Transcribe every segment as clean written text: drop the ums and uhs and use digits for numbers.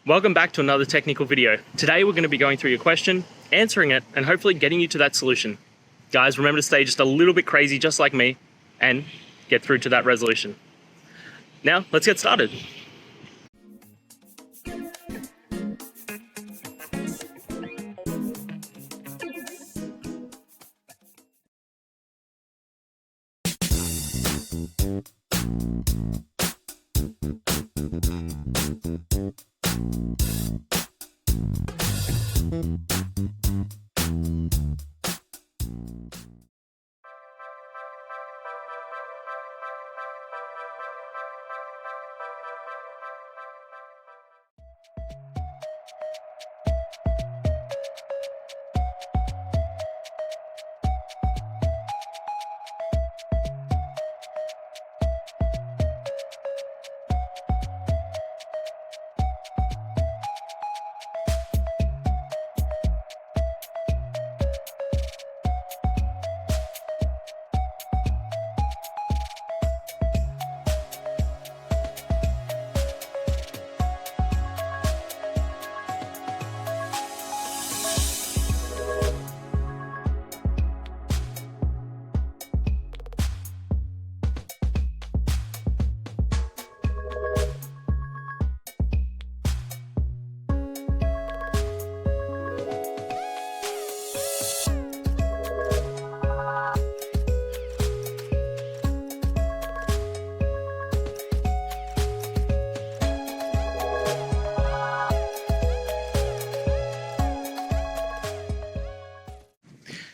Welcome back to another technical video. Today we're going to be going through your question, answering it, and hopefully getting you to that solution. Guys, remember to stay just a little bit crazy just like me and get through to that resolution. Now, let's get started.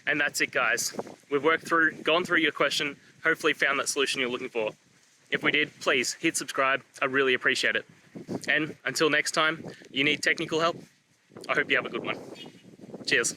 And that's it, guys. We've gone through your question, hopefully found that solution you're looking for. If we did, please hit subscribe. I really appreciate it. And until next time, you need technical help? I hope you have a good one. Cheers.